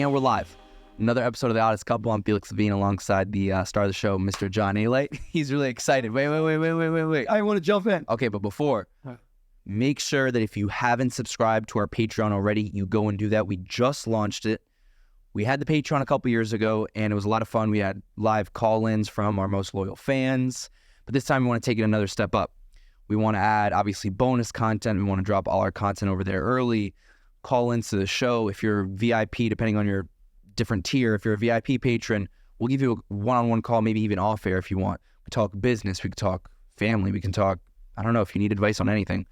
And we're live. Another episode of The Oddest Couple. I'm Felix Levine alongside the star of the show, Mr. John Alite. He's really excited. Wait. I want to jump in. Okay, but before, make sure that if you haven't subscribed to our Patreon already, you go and do that. We just launched it. We had the Patreon a couple years ago, and it was a lot of fun. We had live call-ins from our most loyal fans. But this time, we want to take it another step up. We want to add, obviously, bonus content. We want to drop all our content over there early. Call-ins to the show. If you're VIP, depending on your different tier, if you're a VIP patron, we'll give you a one-on-one call, maybe even off-air if you want. We talk business. We can talk family. We can talk, I don't know, if you need advice on anything.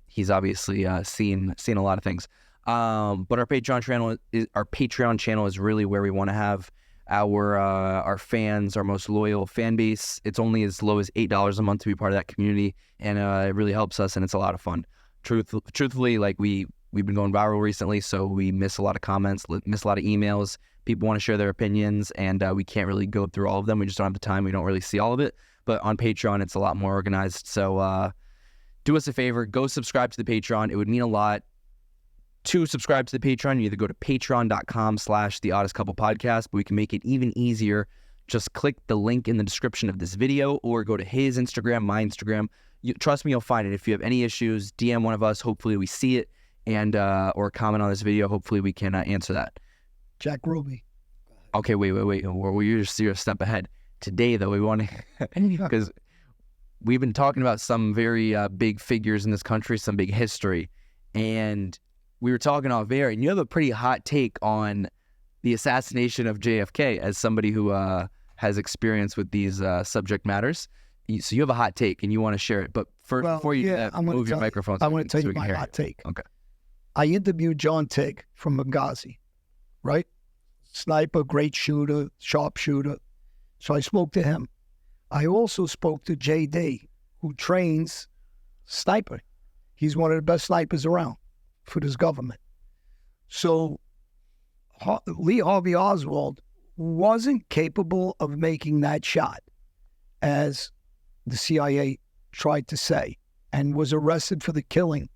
He's obviously seen a lot of things. But our Patreon channel is really where we want to have our fans, our most loyal fan base. It's only as low as $8 a month to be part of that community, and it really helps us, and it's a lot of fun. Truthfully, like we've been going viral recently, so we miss a lot of comments, miss a lot of emails. People want to share their opinions, and we can't really go through all of them. We just don't have the time. We don't really see all of it. But on Patreon, it's a lot more organized. So do us a favor. Go subscribe to the Patreon. It would mean a lot. To subscribe to the Patreon, you either go to patreon.com/theoddestcouplepodcast, but we can make it even easier. Just click the link in the description of this video or go to his Instagram, my Instagram. Trust me, you'll find it. If you have any issues, DM one of us. Hopefully we see it, and or comment on this video. Hopefully we can answer that. Jack Ruby. Okay, wait. Well, you're a step ahead. Today, though, we want to, because we've been talking about some very big figures in this country, some big history, and we were talking off air, and you have a pretty hot take on the assassination of JFK as somebody who has experience with these subject matters. So you have a hot take, and you want to share it. But first, before you move your microphone, I want to tell you my hot take. Okay. I interviewed John Tigg from Benghazi, right? Sniper, great shooter, sharpshooter. So I spoke to him. I also spoke to JD, who trains sniper. He's one of the best snipers around for this government. So Lee Harvey Oswald wasn't capable of making that shot, as the CIA tried to say, and was arrested for the killing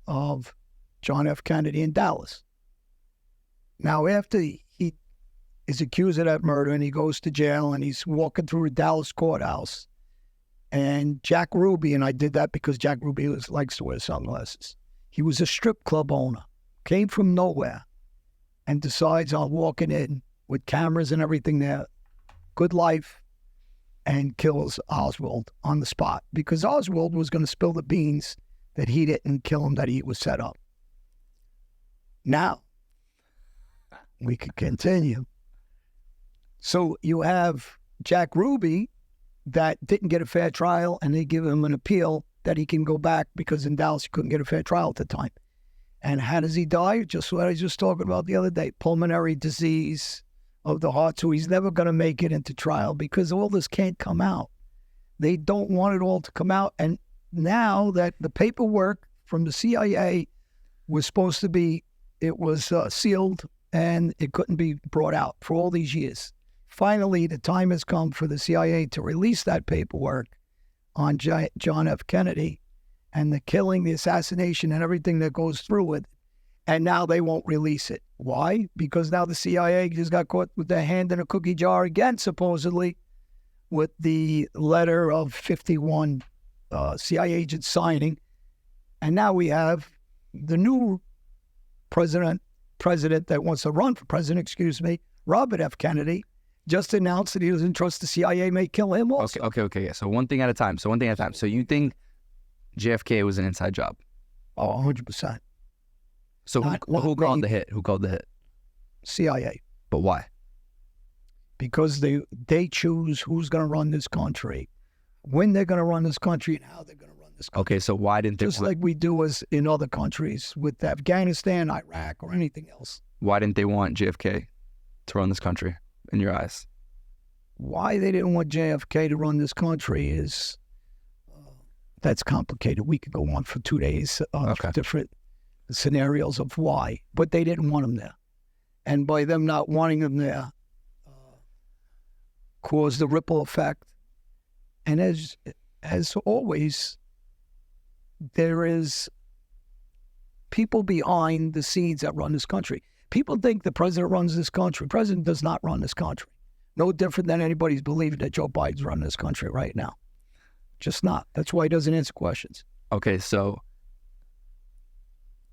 of John F. Kennedy in Dallas. Now, after he is accused of that murder and he goes to jail and he's walking through a Dallas courthouse, and Jack Ruby, and I did that because Jack Ruby likes to wear sunglasses. He was a strip club owner, came from nowhere, and decides on walking in with cameras and everything there, good life, and kills Oswald on the spot because Oswald was going to spill the beans that he didn't kill him, that he was set up. Now, we could continue. So you have Jack Ruby that didn't get a fair trial, and they give him an appeal that he can go back because in Dallas he couldn't get a fair trial at the time. And how does he die? Just what I was just talking about the other day, pulmonary disease of the heart. So he's never going to make it into trial because all this can't come out. They don't want it all to come out. And now that the paperwork from the CIA was supposed to be, it was sealed and it couldn't be brought out for all these years. Finally, the time has come for the CIA to release that paperwork on John F. Kennedy and the killing, the assassination, and everything that goes through with it. And now they won't release it. Why? Because now the CIA just got caught with their hand in a cookie jar again, supposedly, with the letter of 51 CIA agents signing. And now we have the new president that wants to run for president, Robert F. Kennedy, just announced that he doesn't trust the CIA may kill him also. Okay. Yeah. So one thing at a time. So you think JFK was an inside job? Oh, 100%. So who called the hit? Who called the hit? CIA. But why? Because they choose who's going to run this country, when they're going to run this country, and how they're going to run this country. Okay, so why didn't they... Just like we do as in other countries with Afghanistan, Iraq, or anything else. Why didn't they want JFK to run this country, in your eyes? Why they didn't want JFK to run this country is... that's complicated. We could go on for 2 days of different scenarios of why. But they didn't want him there. And by them not wanting him there, caused the ripple effect. And as always, there is people behind the scenes that run this country. People think the president runs this country. The president does not run this country. No different than anybody's believing that Joe Biden's running this country right now. Just not. That's why he doesn't answer questions. Okay, so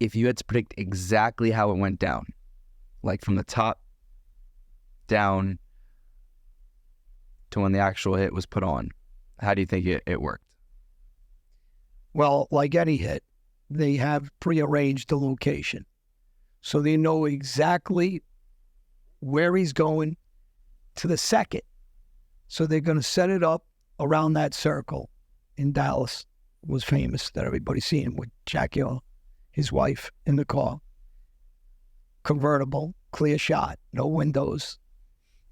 if you had to predict exactly how it went down, like from the top down to when the actual hit was put on, how do you think it worked? Well, like any hit, they have prearranged the location. So they know exactly where he's going to the second. So they're going to set it up around that circle in Dallas. It was famous that everybody's seen with Jackie, his wife, in the car. Convertible, clear shot, no windows.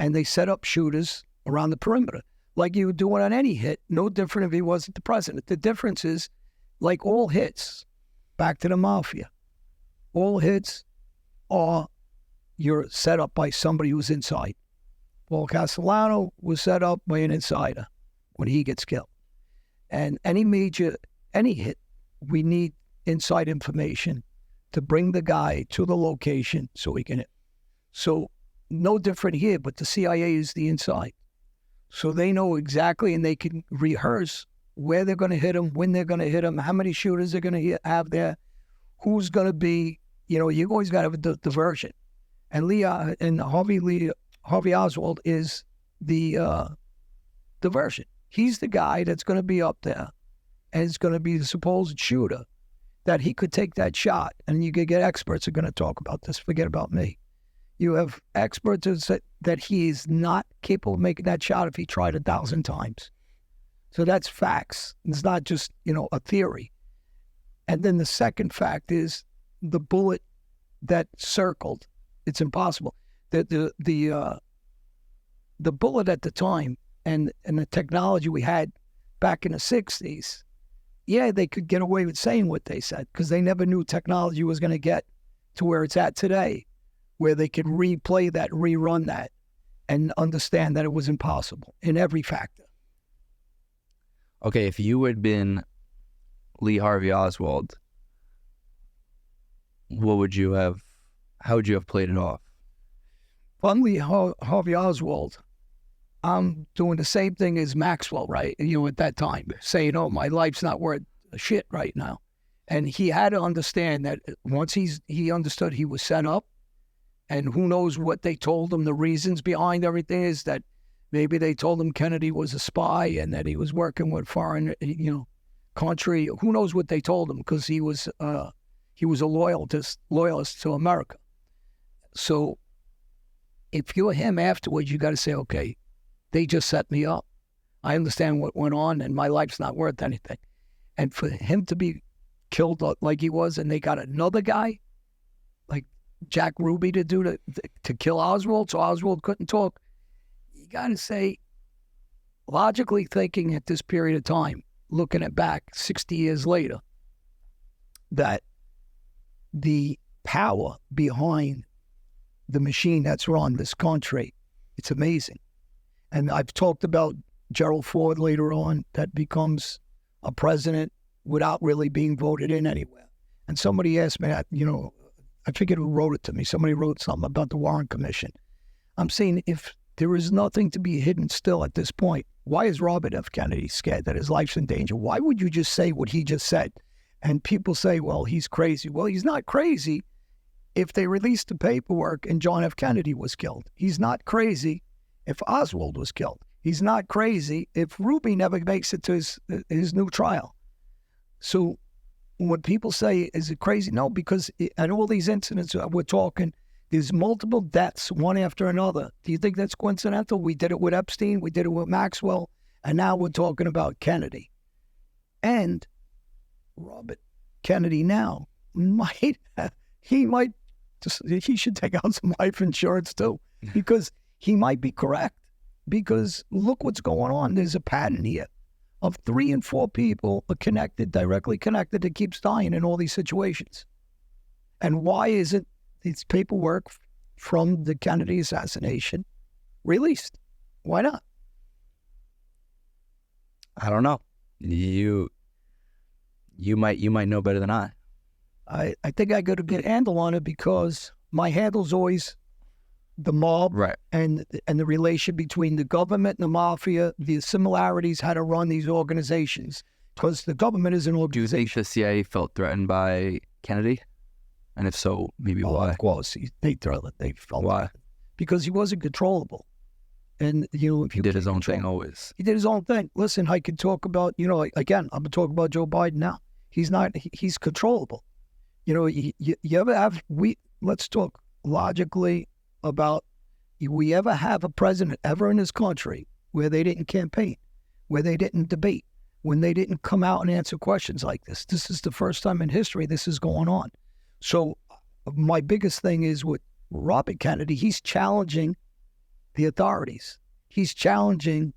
And they set up shooters around the perimeter, like you would do on any hit, no different if he wasn't the president. The difference is, like all hits, back to the mafia, all hits are you're set up by somebody who's inside. Paul Castellano was set up by an insider when he gets killed. And any hit, we need inside information to bring the guy to the location so he can hit. So no different here, but the CIA is the inside. So they know exactly, and they can rehearse where they're going to hit him, when they're going to hit him, how many shooters they're going to have there, who's going to be, you always got to have a diversion. And Harvey Oswald is the diversion. He's the guy that's going to be up there, and it's going to be the supposed shooter, that he could take that shot. And you could get experts who are going to talk about this. Forget about me. You have experts who say that he is not capable of making that shot if he tried 1,000 times. So that's facts. It's not just, a theory. And then the second fact is the bullet that circled. It's impossible. The bullet at the time and the technology we had back in the 60s, yeah, they could get away with saying what they said because they never knew technology was going to get to where it's at today, where they could replay that, rerun that, and understand that it was impossible in every factor. Okay, if you had been Lee Harvey Oswald, how would you have played it off? Lee Harvey Oswald, I'm doing the same thing as Maxwell, right? At that time, saying, "Oh, my life's not worth shit right now," and he had to understand that once he understood he was set up, and who knows what they told him. The reasons behind everything is that maybe they told him Kennedy was a spy and that he was working with foreign, country. Who knows what they told him because he was a loyalist to America. So if you're him afterwards, you got to say, okay, they just set me up. I understand what went on, and my life's not worth anything. And for him to be killed like he was, and they got another guy like Jack Ruby to kill Oswald, so Oswald couldn't talk. You got to say, logically thinking at this period of time, looking at back 60 years later, that the power behind the machine that's run this country, it's amazing. And I've talked about Gerald Ford later on that becomes a president without really being voted in anywhere. And somebody asked me that, I forget who wrote it to me. Somebody wrote something about the Warren Commission. I'm saying if there is nothing to be hidden still at this point, why is Robert F. Kennedy scared that his life's in danger? Why would you just say what he just said? And people say, well, he's crazy. Well, he's not crazy if they released the paperwork and John F. Kennedy was killed. He's not crazy if Oswald was killed. He's not crazy if Ruby never makes it to his new trial. So when people say, is it crazy? No, because at all these incidents we're talking, there's multiple deaths, one after another. Do you think that's coincidental? We did it with Epstein, we did it with Maxwell, and now we're talking about Kennedy. And Robert Kennedy now he should take out some life insurance too, because he might be correct. Because look what's going on. There's a pattern here of 3 and 4 people are directly connected that keeps dying in all these situations. And why isn't this paperwork from the Kennedy assassination released? Why not? I don't know. You might know better than I. I think I got a good handle on it because my handle's always the mob, Right. and the relation between the government and the mafia, the similarities, how to run these organizations. Because the government is an Do you organization. think the CIA felt threatened by Kennedy? And if so, maybe why? Of course, they felt Why? it. Because he wasn't controllable. And, if He you did his can't own control- thing always. He did his own thing. Listen, I could talk about, again, I'm talking about Joe Biden now. He's not, he's controllable. You ever have, let's talk logically about, we ever have a president ever in this country where they didn't campaign, where they didn't debate, when they didn't come out and answer questions like this? This is the first time in history this is going on. So my biggest thing is with Robert Kennedy, he's challenging the authorities. He's challenging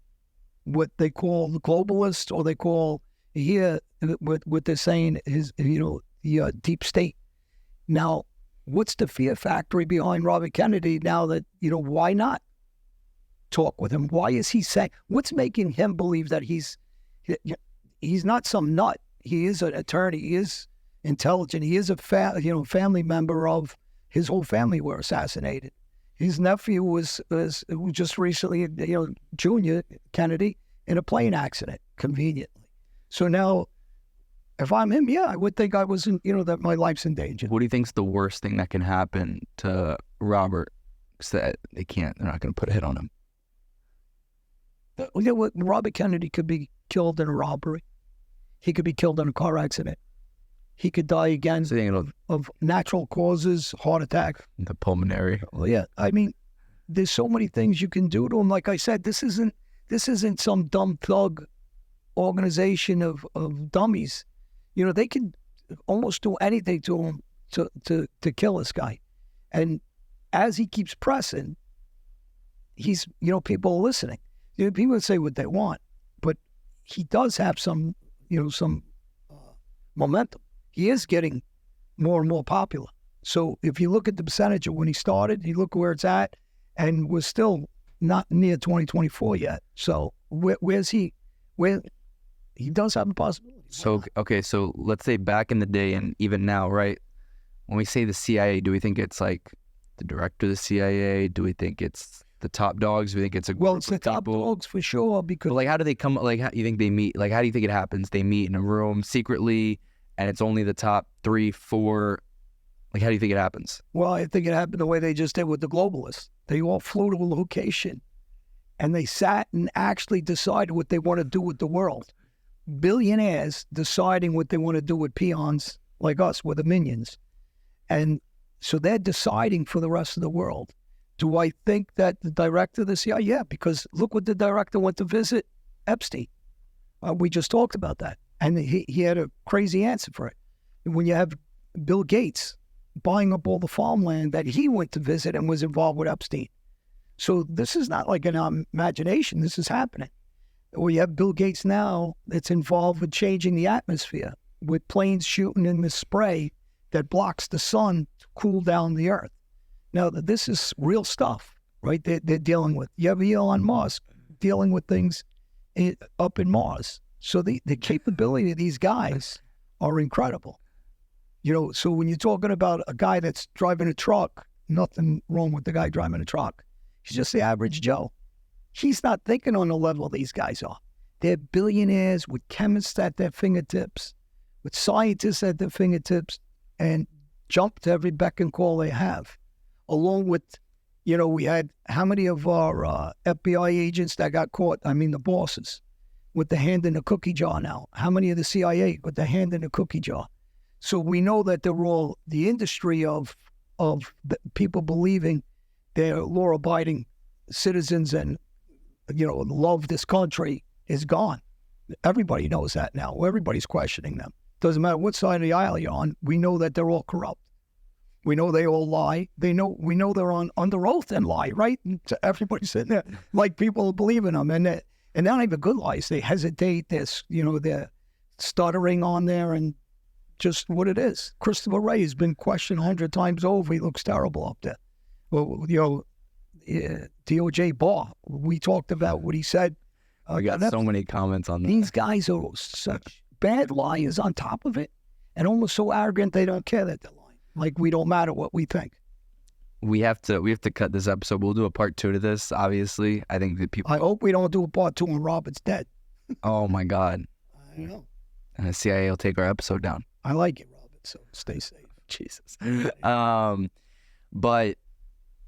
what they call the globalists, or they call here what they're saying is, the deep state. Now, what's the fear factory behind Robert Kennedy now that, why not talk with him? Why is he saying, what's making him believe that he's not some nut? He is an attorney. He is intelligent. He is a family member of, his whole family were assassinated. His nephew was just recently, Junior Kennedy, in a plane accident, conveniently. So now, if I'm him, I would think I was in, that my life's in danger. What do you think's the worst thing that can happen to Robert? Because they're not going to put a hit on him. Robert Kennedy could be killed in a robbery. He could be killed in a car accident. He could die again of natural causes, heart attack. The pulmonary. Well, yeah. I mean, there's so many things you can do to him. Like I said, this isn't some dumb thug organization of dummies. They can almost do anything to him to kill this guy. And as he keeps pressing, he's, people are listening. People say what they want, but he does have some momentum. He is getting more and more popular. So if you look at the percentage of when he started, you look where it's at, and we're still not near 2024 yet. So where's he? Where he does have a possibility. So, okay, so let's say back in the day and even now, right? When we say the CIA, do we think it's like the director of the CIA? Do we think it's the top dogs? Do we think it's a group It's the of top people? dogs for sure. Because But how do they come? How do you think they meet? How do you think it happens? They meet in a room secretly, and it's only the top 3, 4. How do you think it happens? Well, I think it happened the way they just did with the globalists. They all flew to a location, and they sat and actually decided what they want to do with the world. Billionaires deciding what they want to do with peons like us, with the minions. And so they're deciding for the rest of the world. Do I think that the director of the CIA? Yeah, because look what the director went to visit Epstein. We just talked about that. And he had a crazy answer for it. When you have Bill Gates buying up all the farmland that he went to visit and was involved with Epstein. So this is not like an imagination. This is happening. Or you have Bill Gates now that's involved with changing the atmosphere, with planes shooting in the spray that blocks the sun to cool down the earth. Now, this is real stuff, right? They're dealing with. You have Elon Musk dealing with things up in Mars. So the capability of these guys are incredible. So when you're talking about a guy that's driving a truck, nothing wrong with the guy driving a truck. He's just the average Joe. He's not thinking on the level these guys are. They're billionaires with chemists at their fingertips, with scientists at their fingertips, and jump to every beck and call they have. Along with, we had how many of our FBI agents that got caught? I mean, the bosses, with the hand in the cookie jar now. How many of the CIA with the hand in the cookie jar? So we know that they're all the industry of the people believing they're law-abiding citizens and, love this country is gone. Everybody knows that now. Everybody's questioning them. Doesn't matter what side of the aisle you're on. We know that they're all corrupt. We know they all lie. We know they're under oath and lie, right? And so everybody's sitting there like people believe in them, and they're not even good lies. They hesitate. They're stuttering on there, and just what it is. Christopher Wray has been questioned 100 times over. He looks terrible up there. Well, DOJ Barr. We talked about what he said. I got so many comments on that. These guys are such bad liars on top of it, and almost so arrogant they don't care that they're lying. Like we don't matter what we think. we have to cut this episode. We'll do a part 2 to this. Obviously, I think that people. I hope we don't do a part 2 when Robert's dead. Oh my God! I know. And the CIA will take our episode down. I like it, Robert. So stay safe. Jesus. But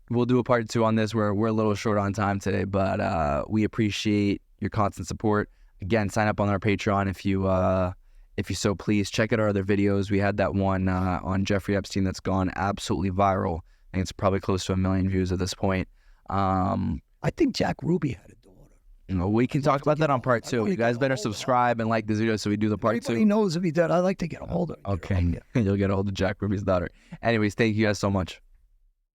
we'll do a part 2 on this. We're a little short on time today, but we appreciate your constant support. Again, sign up on our Patreon if you so please. Check out our other videos. We had that one on Jeffrey Epstein that's gone absolutely viral. I think it's probably close to 1 million views at this point. I think Jack Ruby had a daughter. We can talk about that on part 2. You guys better subscribe and like this video so we do the part 2. Everybody knows if he did. I like to get a hold of him. Okay. You'll get a hold of Jack Ruby's daughter. Anyways, thank you guys so much.